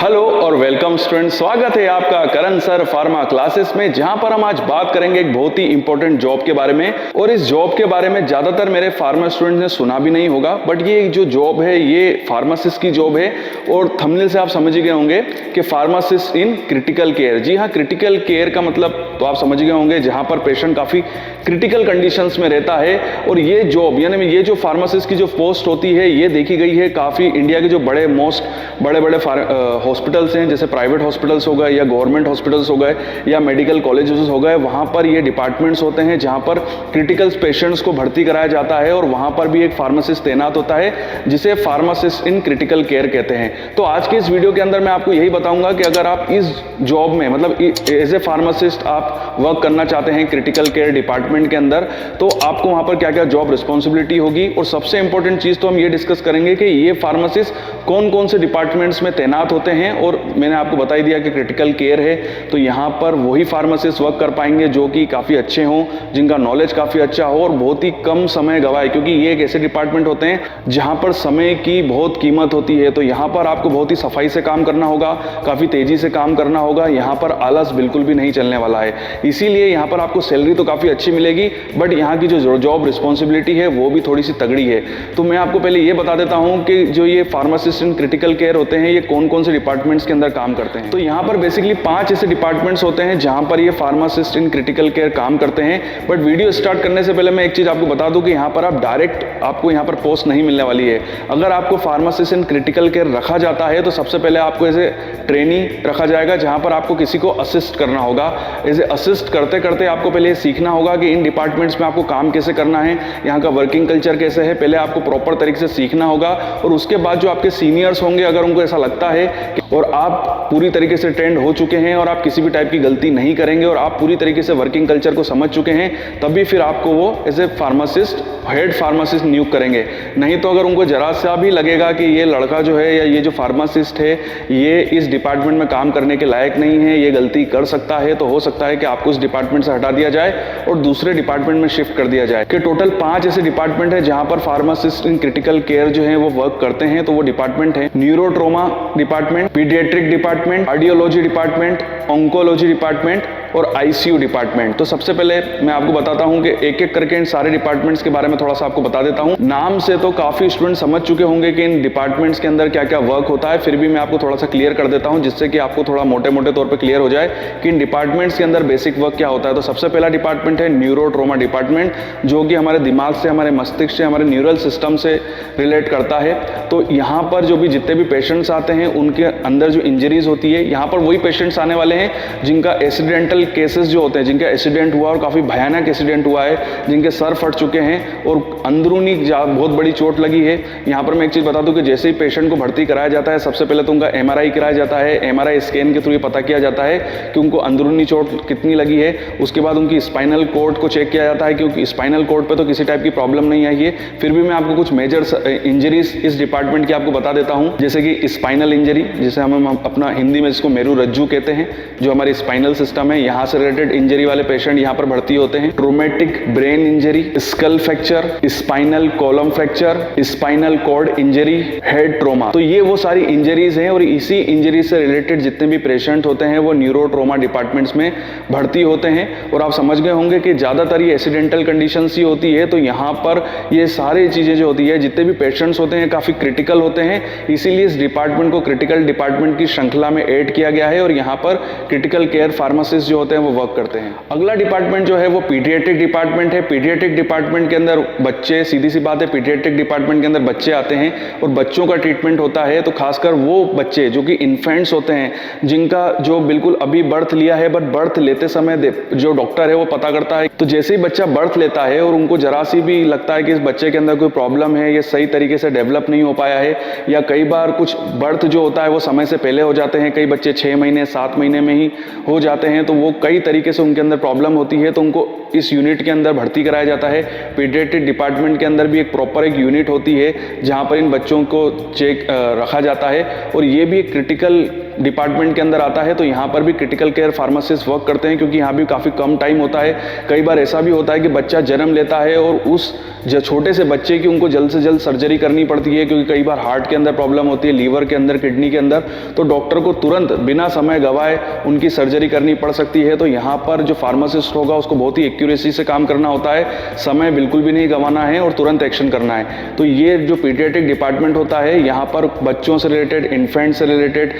Hello और welcome student, स्वागत है आपका करण सर फार्मा क्लासेस में, जहां पर हम आज बात करेंगे एक बहुत ही इंपॉर्टेंट जॉब के बारे में। और इस जॉब के बारे में ज्यादातर मेरे फार्मा स्टूडेंट्स ने सुना भी नहीं होगा, बट ये जो जॉब है ये फार्मासिस्ट की जॉब है। और थंबनेल से आप समझ गए होंगे कि फार्मासिस्ट इन क्रिटिकल केयर। जी हाँ, क्रिटिकल केयर का मतलब तो आप समझ गए होंगे, जहां पर पेशेंट काफी क्रिटिकल कंडीशंस में रहता है। और ये जॉब यानी ये जो फार्मासिस्ट की जो पोस्ट होती है ये देखी गई है काफी इंडिया के जो बड़े बड़े हॉस्पिटल्स हैं, जैसे प्राइवेट हॉस्पिटल्स हो गए या गवर्नमेंट हॉस्पिटल्स हो गए या मेडिकल कॉलेजेस हो गए, वहाँ पर ये डिपार्टमेंट्स होते हैं जहाँ पर क्रिटिकल पेशेंट्स को भर्ती कराया जाता है। और वहाँ पर भी एक फार्मासिस्ट तैनात होता है जिसे फार्मासिस्ट इन क्रिटिकल केयर कहते हैं। तो आज के इस वीडियो के अंदर मैं आपको यही बताऊंगा कि अगर आप इस जॉब में मतलब एज ए फार्मासिस्ट आप वर्क करना चाहते हैं क्रिटिकल केयर डिपार्टमेंट के अंदर, तो आपको वहाँ पर क्या क्या जॉब रिस्पॉन्सिबिलिटी होगी। और सबसे इंपॉर्टेंट चीज़ तो हम ये डिस्कस करेंगे कि ये फार्मासिस्ट कौन कौन से डिपार्टमेंट्स में तैनात होते हैं। और मैंने आपको बता ही दिया कि क्रिटिकल केयर है, तो यहाँ पर वही फार्मासिस्ट वर्क कर पाएंगे जो कि काफ़ी अच्छे हों, जिनका नॉलेज काफ़ी अच्छा हो और बहुत ही कम समय गवाए, क्योंकि ये एक ऐसे डिपार्टमेंट होते हैं जहाँ पर समय की बहुत कीमत होती है। तो यहाँ पर आपको बहुत ही सफाई से काम करना होगा, काफ़ी तेज़ी से काम करना होगा। यहाँ पर आलस बिल्कुल भी नहीं चलने वाला है, इसीलिए यहाँ पर आपको सैलरी तो काफ़ी अच्छी मिलेगी, बट यहाँ की जो जॉब रिस्पॉन्सिबिलिटी है वो भी थोड़ी सी तगड़ी है। तो मैं आपको पहले ये बता देता हूँ कि जो ये फार्मासिस्ट इन क्रिटिकल केयर होते हैं ये कौन कौन से डिपार्टमेंट्स के अंदर काम करते हैं। तो यहाँ पर बेसिकली 5 ऐसे डिपार्टमेंट्स होते हैं जहाँ पर ये फार्मासिस्ट इन क्रिटिकल केयर काम करते हैं। बट वीडियो स्टार्ट करने से पहले मैं एक चीज़ आपको बता दूं कि यहाँ पर आप डायरेक्ट आपको यहाँ पर पोस्ट नहीं मिलने वाली है। अगर आपको फार्मासिस्ट इन क्रिटिकल केयर रखा जाता है तो सबसे पहले आपको ऐसे ट्रेनी रखा जाएगा जहाँ पर आपको किसी को असिस्ट करना होगा। ऐसे असिस्ट करते करते आपको पहले सीखना होगा कि इन डिपार्टमेंट्स में आपको काम कैसे करना है, यहाँ का वर्किंग कल्चर कैसे है, पहले आपको प्रॉपर तरीके से सीखना होगा। और उसके बाद जो आपके सीनियर्स होंगे, अगर उनको ऐसा लगता है और आप पूरी तरीके से ट्रेंड हो चुके हैं और आप किसी भी टाइप की गलती नहीं करेंगे और आप पूरी तरीके से वर्किंग कल्चर को समझ चुके हैं, तभी फिर आपको वो as a pharmacist head pharmacist नियुक्त करेंगे। नहीं तो अगर उनको जरा सा भी लगेगा कि ये लड़का जो है या ये जो फार्मासिस्ट है ये इस डिपार्टमेंट में काम करने के लायक नहीं है, ये गलती कर सकता है, तो हो सकता है कि आपको उस डिपार्टमेंट से हटा दिया जाए और दूसरे डिपार्टमेंट में शिफ्ट कर दिया जाए। कि टोटल 5 ऐसे डिपार्टमेंट है जहां पर फार्मासिस्ट इन क्रिटिकल केयर जो है वो वर्क करते हैं। तो वो डिपार्टमेंट है neurotrauma department, pediatric department, cardiology department, oncology department और आईसीयू डिपार्टमेंट। तो सबसे पहले मैं आपको बताता हूं कि एक एक करके इन सारे डिपार्टमेंट्स के बारे में थोड़ा सा आपको बता देता हूं। नाम से तो काफी स्टूडेंट समझ चुके होंगे कि इन डिपार्टमेंट्स के अंदर क्या क्या वर्क होता है, फिर भी मैं आपको थोड़ा सा क्लियर कर देता हूं जिससे कि आपको थोड़ा मोटे मोटे तौर पर क्लियर हो जाए कि इन डिपार्टमेंट्स के अंदर बेसिक वर्क क्या होता है। तो सबसे पहला डिपार्टमेंट है न्यूरोट्रोमा डिपार्टमेंट, जो कि हमारे दिमाग से, हमारे मस्तिष्क से, हमारे न्यूरल सिस्टम से रिलेट करता है। तो यहाँ पर जो भी जितने भी पेशेंट्स आते हैं उनके अंदर जो इंजरीज होती है, यहाँ पर वही पेशेंट्स आने वाले हैं जिनका एक्सीडेंटल केसेस जो होते हैं, जिनका एक्सीडेंट हुआ और काफ़ी भयानक एक्सीडेंट हुआ है, जिनके सर फट चुके हैं और अंदरूनी बहुत बड़ी चोट लगी है। यहाँ पर मैं एक चीज़ बता दूं कि जैसे ही पेशेंट को भर्ती कराया जाता है सबसे पहले तो उनका एमआरआई कराया जाता है। एमआरआई स्कैन के थ्रू ये पता किया जाता है कि उनको अंदरूनी चोट कितनी लगी है। उसके बाद उनकी स्पाइनल कॉर्ड को चेक किया जाता है, क्योंकि स्पाइनल कॉर्ड पर तो किसी टाइप की प्रॉब्लम नहीं आई है। फिर भी मैं आपको कुछ मेजर इंजरीज इस डिपार्टमेंट की आपको बता देता हूँ, जैसे कि स्पाइनल इंजरी, जिसे हम अपना हिंदी में जिसको मेरू रज्जू कहते हैं, जो हमारी स्पाइनल सिस्टम है, यहाँ से रिलेटेड इंजरी वाले पेशेंट यहाँ पर भर्ती होते हैं। Traumatic brain injury, skull fracture, spinal column fracture, spinal cord injury, head trauma. तो ये वो सारी इंजरीज हैं और इसी इंजरी से रिलेटेड जितने भी पेशेंट होते हैं वो न्यूरोट्रोमा डिपार्टमेंट्स में भर्ती होते हैं। और आप समझ गए होंगे कि ज़्यादातर ये एक्सीडेंटल कंडीशंस ही होती है। तो यहाँ पर ये सारी चीज़ें जो होती है, जितने भी पेशेंट्स होते हैं काफ़ी क्रिटिकल होते हैं, इसीलिए इस डिपार्टमेंट को क्रिटिकल डिपार्टमेंट की श्रृंखला में ऐड किया गया है। और यहाँ पर क्रिटिकल केयर फार्मासिस्ट जो होते हैं वो वर्क करते हैं। अगला डिपार्टमेंट जो है वो पीडियाट्रिक डिपार्टमेंट है। पीडियाट्रिक डिपार्टमेंट के अंदर बच्चे, सीधी सी बात है, पीडियाट्रिक डिपार्टमेंट के अंदर बच्चे आते हैं और बच्चों का ट्रीटमेंट होता है। तो खासकर वो बच्चे जो कि इन्फेंट्स होते हैं, जिनका जो बिल्कुल अभी बर्थ लिया है, बट बर्थ लेते समय जो डॉक्टर है वो पता करता है। तो जैसे ही बच्चा बर्थ लेता है और उनको जरा सी भी लगता है कि इस बच्चे के अंदर कोई प्रॉब्लम है, ये सही तरीके से डेवलप नहीं हो पाया है, या कई बार कुछ बर्थ जो होता है वो समय से पहले हो जाते हैं, कई बच्चे 6 महीने 7 महीने में ही हो जाते हैं, तो वो कई तरीके से उनके अंदर प्रॉब्लम होती है, तो उनको इस यूनिट के अंदर भर्ती कराया जाता है। पीडियाट्रिक डिपार्टमेंट के अंदर भी एक प्रॉपर एक यूनिट होती है जहाँ पर इन बच्चों को चेक रखा जाता है, और ये भी एक क्रिटिकल डिपार्टमेंट के अंदर आता है। तो यहाँ पर भी क्रिटिकल केयर फार्मासिस्ट वर्क करते हैं, क्योंकि यहाँ भी काफ़ी कम टाइम होता है। कई बार ऐसा भी होता है कि बच्चा जन्म लेता है और उस छोटे से बच्चे की उनको जल्द से जल्द सर्जरी करनी पड़ती है, क्योंकि कई बार हार्ट के अंदर प्रॉब्लम होती है, लीवर के अंदर, किडनी के अंदर, तो डॉक्टर को तुरंत बिना समय गवाए उनकी सर्जरी करनी पड़ सकती है। तो यहाँ पर जो फार्मासिस्ट होगा उसको बहुत ही एक्यूरेसी से काम करना होता है, समय बिल्कुल भी नहीं गंवाना है और तुरंत एक्शन करना है। तो ये जो पीडियाट्रिक डिपार्टमेंट होता है, यहाँ पर बच्चों से रिलेटेड, इन्फेंट से रिलेटेड,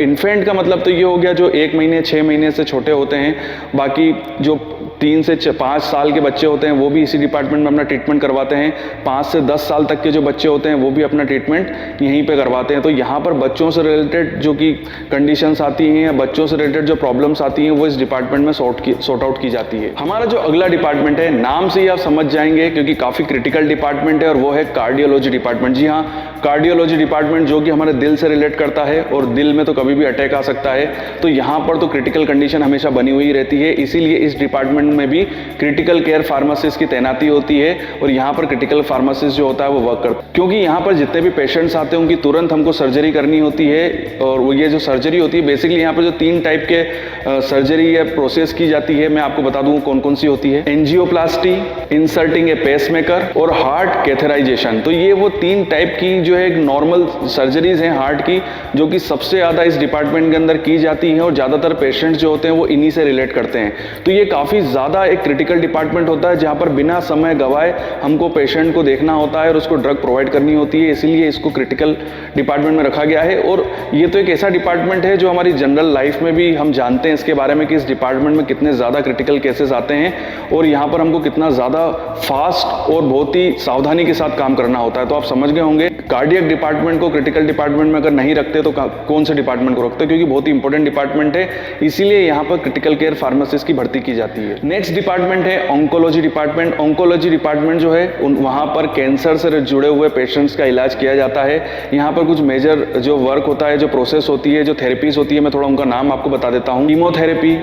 इन्फेंट का मतलब तो ये हो गया जो 1 महीने 6 महीने से छोटे होते हैं, बाकी जो 3 से 5 साल के बच्चे होते हैं वो भी इसी डिपार्टमेंट में अपना ट्रीटमेंट करवाते हैं। 5 से 10 साल तक के जो बच्चे होते हैं वो भी अपना ट्रीटमेंट यहीं पे करवाते हैं। तो यहाँ पर बच्चों से रिलेटेड जो कि कंडीशंस आती हैं या बच्चों से रिलेटेड जो प्रॉब्लम्स आती हैं वो इस डिपार्टमेंट में सॉर्ट आउट की जाती है। हमारा जो अगला डिपार्टमेंट है, नाम से ही आप समझ जाएंगे क्योंकि काफ़ी क्रिटिकल डिपार्टमेंट है, और वो है कार्डियोलॉजी डिपार्टमेंट। जी हाँ, कार्डियोलॉजी डिपार्टमेंट जो कि हमारे दिल से रिलेट करता है, और दिल में तो कभी भी अटैक आ सकता है। तो यहाँ पर तो क्रिटिकल कंडीशन हमेशा बनी हुई रहती है, इसीलिए इस डिपार्टमेंट में भी क्रिटिकल केयर फार्मासिस्ट की तैनाती होती है, और यहाँ पर क्रिटिकल फार्मासिस्ट जो होता है वो वर्क करता है। क्योंकि यहाँ पर जितने भी पेशेंट्स आते हैं उनकी तुरंत हमको सर्जरी करनी होती है, और वो ये जो सर्जरी होती है बेसिकली यहाँ पर जो 3 टाइप के सर्जरी या प्रोसेस की जाती है, मैं आपको बता दूँ कौन कौन सी होती है। एंजियोप्लास्टी, इंसर्टिंग ए पेसमेकर और हार्ट कैथेराइजेशन। तो ये वो 3 टाइप की जो है एक नॉर्मल सर्जरीज हैं हार्ट की, जो कि सबसे ज़्यादा इस डिपार्टमेंट के अंदर की जाती हैं, और ज़्यादातर पेशेंट्स जो होते हैं वो इन्हीं से रिलेट करते हैं। तो ये काफ़ी ज़्यादा एक क्रिटिकल डिपार्टमेंट होता है जहाँ पर बिना समय गवाए हमको पेशेंट को देखना होता है और उसको ड्रग प्रोवाइड करनी होती है, इसीलिए इसको क्रिटिकल डिपार्टमेंट में रखा गया है। और ये तो एक ऐसा डिपार्टमेंट है जो हमारी जनरल लाइफ में भी हम जानते हैं इसके बारे में कि इस डिपार्टमेंट में कितने ज़्यादा क्रिटिकल केसेस आते हैं, और यहाँ पर हमको कितना ज़्यादा फास्ट और बहुत ही सावधानी के साथ काम करना होता है। तो आप समझ गए होंगे कार्डियक डिपार्टमेंट को क्रिटिकल डिपार्टमेंट में अगर नहीं रखते तो कौन से डिपार्टमेंट को रखते, क्योंकि बहुत ही इंपॉर्टेंट डिपार्टमेंट है, इसीलिए यहाँ पर क्रिटिकल केयर फार्मासिस्ट की भर्ती की जाती है। नेक्स्ट डिपार्टमेंट है ऑन्कोलॉजी डिपार्टमेंट। ऑन्कोलॉजी डिपार्टमेंट जो है वहाँ पर कैंसर से जुड़े हुए पेशेंट्स का इलाज किया जाता है। यहाँ पर कुछ मेजर जो वर्क होता है, जो प्रोसेस होती है, जो थेरेपीज होती है, मैं थोड़ा उनका नाम आपको बता देता हूँ। कीमोथेरेपी,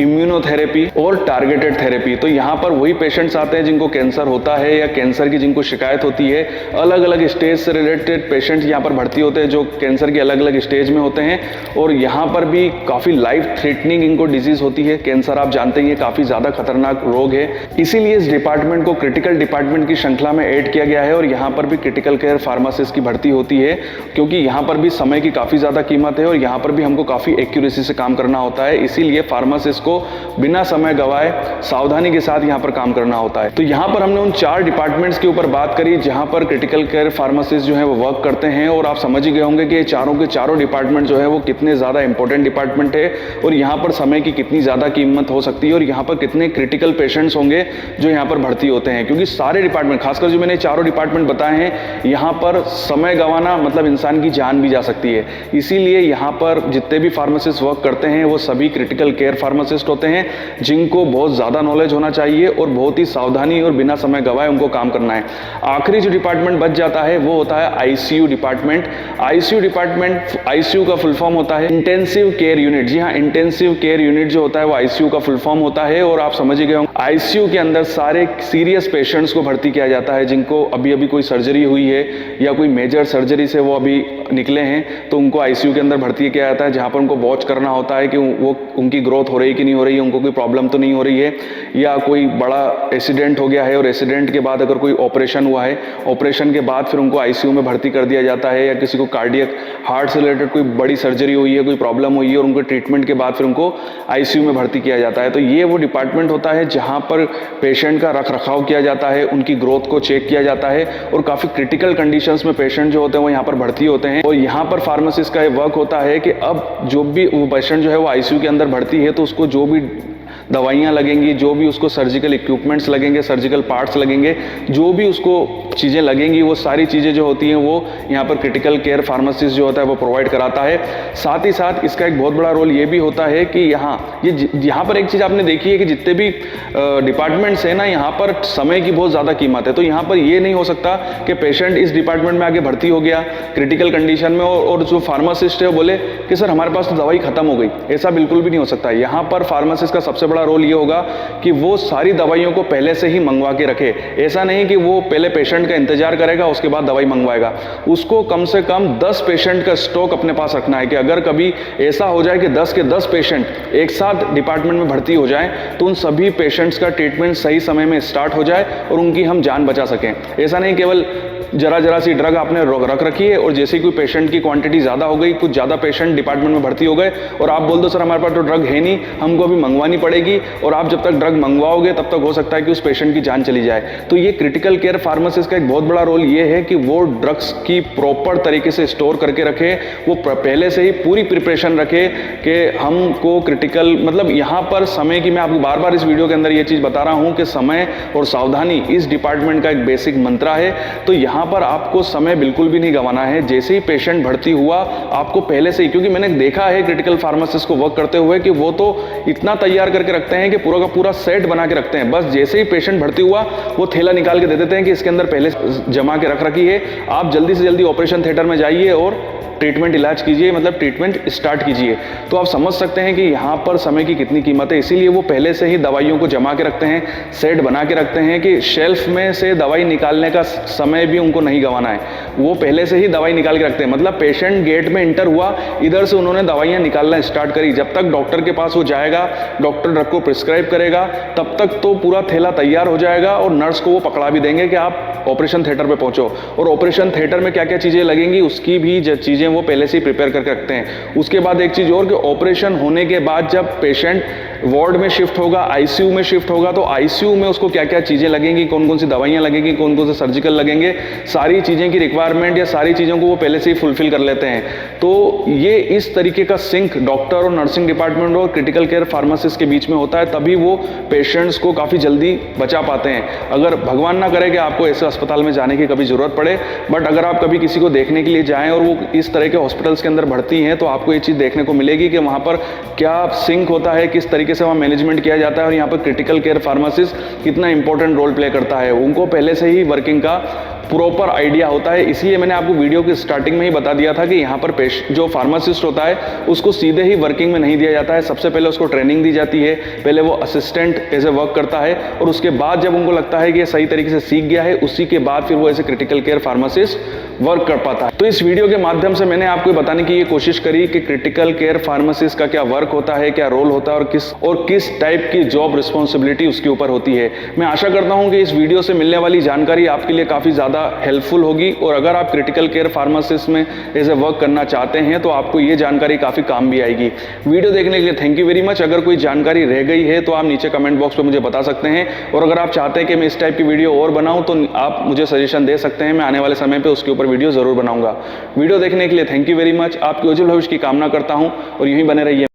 इम्यूनोथेरेपी और टारगेटेड थेरेपी। तो यहाँ पर वही पेशेंट्स आते हैं जिनको कैंसर होता है या कैंसर की जिनको शिकायत होती है। अलग अलग स्टेज से रिलेटेड पेशेंट्स यहाँ पर भर्ती होते हैं जो कैंसर के अलग अलग स्टेज में होते हैं, और यहाँ पर भी काफ़ी लाइफ थ्रेटनिंग इनको डिजीज़ होती है। कैंसर आप जानते ही काफ़ी ज़्यादा खतरनाक रोग है, इसीलिए इस डिपार्टमेंट को क्रिटिकल डिपार्टमेंट की श्रृंखला में ऐड किया गया है, और यहाँ पर भी क्रिटिकल केयर फार्मासिस्ट की भर्ती होती है, क्योंकि यहाँ पर भी समय की काफ़ी ज़्यादा कीमत है और यहाँ पर भी हमको काफ़ी एक्यूरेसी से काम करना होता है, इसीलिए फार्मासिस्ट को बिना समय गवाए सावधानी के साथ यहाँ पर काम करना होता है। तो यहाँ पर हमने उन 4 डिपार्टमेंट्स के ऊपर बात करी जहाँ पर क्रिटिकल केयर फार्मासिस्ट जो है वो वर्क करते हैं, और आप समझ ही गए होंगे कि ये चारों के चारों डिपार्टमेंट जो है वो कितने ज़्यादा इंपॉर्टेंट डिपार्टमेंट है, और यहाँ पर समय की कितनी ज़्यादा कीमत हो सकती है, और यहाँ पर कितने क्रिटिकल पेशेंट्स होंगे जो यहाँ पर भर्ती होते हैं। क्योंकि सारे डिपार्टमेंट, खासकर जो मैंने चारों डिपार्टमेंट बताए हैं, यहाँ पर समय गंवाना मतलब इंसान की जान भी जा सकती है, इसीलिए यहाँ पर जितने भी फार्मासिस्ट वर्क करते हैं वो सभी क्रिटिकल केयर फार्मासिस्ट होते हैं जिनको बहुत ज़्यादा नॉलेज होना चाहिए और बहुत ही सावधानी और बिना समय गवाए उनको काम करना है। आखिरी जो डिपार्टमेंट बच जाता है वो होता है ICU department. ICU department, ICU का फुल फॉर्म होता है इंटेंसिव केयर यूनिट। जी हाँ, इंटेंसिव केयर यूनिट जो होता है वो आईसीयू का फुल फॉर्म होता है, और आप समझ ही गए होंगे आईसीयू के अंदर सारे सीरियस पेशेंट्स को भर्ती किया जाता है जिनको अभी अभी कोई सर्जरी हुई है या कोई मेजर सर्जरी से वो अभी निकले हैं, तो उनको आईसीयू के अंदर भर्ती किया जाता है, जहाँ पर उनको वॉच करना होता है कि वो उनकी ग्रोथ हो रही है कि नहीं हो रही है, उनको कोई प्रॉब्लम तो नहीं हो रही है, या कोई बड़ा एक्सीडेंट हो गया है और एक्सीडेंट के बाद अगर कोई ऑपरेशन हुआ है, ऑपरेशन के बाद फिर उनको आईसीयू में भर्ती कर दिया जाता है, या किसी को कार्डियक हार्ट से रिलेटेड कोई बड़ी सर्जरी हुई है, कोई प्रॉब्लम हुई है और उनको ट्रीटमेंट के बाद फिर उनको आईसीयू में भर्ती किया जाता है। तो ये वो डिपार्टमेंट होता है जहाँ पर पेशेंट का रख रखाव किया जाता है, उनकी ग्रोथ को चेक किया जाता है, और काफ़ी क्रिटिकल कंडीशंस में पेशेंट जो होते हैं वो यहाँ पर भर्ती होते हैं। और यहाँ पर फार्मासिस्ट का ये वर्क होता है कि अब जो भी वो पेशेंट जो है वो आईसीयू के अंदर भर्ती है, तो उसको जो भी दवाइयाँ लगेंगी, जो भी उसको सर्जिकल इक्विपमेंट्स लगेंगे, सर्जिकल पार्ट्स लगेंगे, जो भी उसको चीज़ें लगेंगी, वो सारी चीज़ें जो होती हैं वो यहाँ पर क्रिटिकल केयर फार्मासिस्ट जो होता है वो प्रोवाइड कराता है। साथ ही साथ इसका एक बहुत बड़ा रोल ये भी होता है कि यहाँ पर एक चीज़ आपने देखी है कि जितने भी डिपार्टमेंट्स हैं ना, यहाँ पर समय की बहुत ज़्यादा कीमत है। तो यहाँ पर ये नहीं हो सकता कि पेशेंट इस डिपार्टमेंट में आगे भर्ती हो गया क्रिटिकल कंडीशन में और जो फार्मासिस्ट है वो बोले कि सर हमारे पास तो दवाई खत्म हो गई। ऐसा बिल्कुल भी नहीं हो सकता। यहाँ पर फार्मासिस्ट का सबसे बड़ा रोल ये होगा कि वो सारी दवाइयों को पहले से ही मंगवा के रखे। ऐसा नहीं कि वो पहले पेशेंट का इंतजार करेगा उसके बाद दवाई मंगवाएगा। उसको कम से कम 10 पेशेंट का स्टॉक अपने पास रखना है कि अगर कभी ऐसा हो जाए कि 10 के 10 पेशेंट एक साथ डिपार्टमेंट में भर्ती हो जाएं तो उन सभी पेशेंट्स का ट्रीटमेंट सही समय में स्टार्ट हो जाए और उनकी हम जान बचा सकें। ऐसा नहीं केवल जरा सी ड्रग आपने रख रखी है और जैसे ही कोई पेशेंट की क्वांटिटी ज़्यादा हो गई, कुछ ज़्यादा पेशेंट डिपार्टमेंट में भर्ती हो गए और आप बोल दो सर हमारे पास तो ड्रग है नहीं, हमको अभी मंगवानी पड़ेगी, और आप जब तक ड्रग मंगवाओगे तब तक हो सकता है कि उस पेशेंट की जान चली जाए। तो ये क्रिटिकल केयर फार्मासिस्ट का एक बहुत बड़ा रोल ये है कि वो ड्रग्स की प्रॉपर तरीके से स्टोर करके रखे, वो पहले से ही पूरी प्रिपरेशन रखे कि हमको क्रिटिकल, मतलब यहाँ पर समय की, मैं आपको बार बार इस वीडियो के अंदर ये चीज़ बता रहा हूँ कि समय और सावधानी इस डिपार्टमेंट का एक बेसिक मंत्र है। तो यहाँ पर आपको समय बिल्कुल भी नहीं गंवाना है। जैसे ही पेशेंट भर्ती हुआ आपको पहले से ही, क्योंकि मैंने देखा है क्रिटिकल फार्मासिस्ट को वर्क करते हुए कि वो तो इतना तैयार करके रखते हैं कि पूरा का पूरा सेट बना के रखते हैं। बस जैसे ही पेशेंट भर्ती हुआ वो थैला निकाल के दे देते हैं कि इसके अंदर पहले जमा के रख रखी है, आप जल्दी से जल्दी ऑपरेशन थिएटर में जाइए और ट्रीटमेंट इलाज कीजिए, मतलब ट्रीटमेंट स्टार्ट कीजिए। तो आप समझ सकते हैं कि यहाँ पर समय की कितनी कीमत है। इसीलिए वो पहले से ही दवाइयों को जमा के रखते हैं, सेट बना के रखते हैं कि शेल्फ में से दवाई निकालने का समय भी उनको नहीं गंवाना है। वो पहले से ही दवाई निकाल के रखते हैं, मतलब पेशेंट गेट में इंटर हुआ, इधर से उन्होंने दवाइयाँ निकालना स्टार्ट करी। जब तक डॉक्टर के पास वो जाएगा, डॉक्टर ड्रग को प्रिस्क्राइब करेगा, तब तक तो पूरा थैला तैयार हो जाएगा और नर्स को वो पकड़ा भी देंगे कि आप ऑपरेशन थिएटर पे पहुंचो। और ऑपरेशन थिएटर में क्या क्या चीज़ें लगेंगी उसकी भी चीज़ें वो पहले से ही प्रिपेयर करके रखते हैं। उसके बाद एक चीज़ और कि ऑपरेशन होने के बाद जब पेशेंट वार्ड में शिफ्ट होगा, आईसीयू में शिफ्ट होगा, तो आईसीयू में उसको क्या क्या चीज़ें लगेंगी, कौन कौन सी दवाइयाँ लगेंगी, कौन कौन से सर्जिकल लगेंगे, सारी चीज़ें की रिक्वायरमेंट या सारी चीज़ों को वो पहले से ही फुलफिल कर लेते हैं। तो ये इस तरीके का सिंक डॉक्टर और नर्सिंग डिपार्टमेंट और क्रिटिकल केयर फार्मासिस्ट के बीच में होता है, तभी वो पेशेंट्स को काफ़ी जल्दी बचा पाते हैं। अगर भगवान ना करे कि आपको ऐसे अस्पताल में जाने की कभी ज़रूरत पड़े, बट अगर आप कभी किसी को देखने के लिए जाएँ और वो इस तरह के हॉस्पिटल्स के अंदर भर्ती हैं, तो आपको ये चीज़ देखने को मिलेगी कि वहाँ पर क्या सिंक होता है, किस तरीके से वहाँ मैनेजमेंट किया जाता है और यहाँ पर क्रिटिकल केयर फार्मासिस्ट कितना इंपॉर्टेंट रोल प्ले करता है। उनको पहले से ही वर्किंग का प्रॉपर आइडिया होता है। इसलिए मैंने आपको वीडियो की स्टार्टिंग में ही बता दिया था कि यहाँ पर जो फार्मासिस्ट होता है उसको सीधे ही वर्किंग में नहीं दिया जाता है। सबसे पहले उसको ट्रेनिंग दी जाती है, पहले वो असिस्टेंट एज ए वर्क करता है और उसके बाद जब उनको लगता है कि ये सही तरीके से सीख गया है, उसी के बाद फिर वो ऐसे क्रिटिकल केयर फार्मासिस्ट वर्क कर पाता है। तो इस वीडियो के माध्यम से मैंने आपको बताने की ये कोशिश करी कि क्रिटिकल केयर फार्मासिस्ट का क्या वर्क होता है, क्या रोल होता है और किस टाइप की जॉब रिस्पॉन्सिबिलिटी उसके ऊपर होती है। मैं आशा करता हूँ कि इस वीडियो से मिलने वाली जानकारी आपके लिए काफ़ी ज़्यादा हेल्पफुल होगी और अगर आप क्रिटिकल केयर फार्मासिस्ट में एज ए वर्क करना चाहते हैं तो आपको ये जानकारी काफ़ी काम भी आएगी। वीडियो देखने के लिए थैंक यू वेरी मच। अगर कोई जानकारी रह गई है तो आप नीचे कमेंट बॉक्स में मुझे बता सकते हैं और अगर आप चाहते हैं कि मैं इस टाइप की वीडियो और बनाऊं तो आप मुझे सजेशन दे सकते हैं। मैं आने वाले समय पर उसके ऊपर वीडियो ज़रूर बनाऊंगा। वीडियो देखने के लिए थैंक यू वेरी मच। आपके उज्जवल भविष्य की कामना करता हूँ और यूं ही बने रहिए।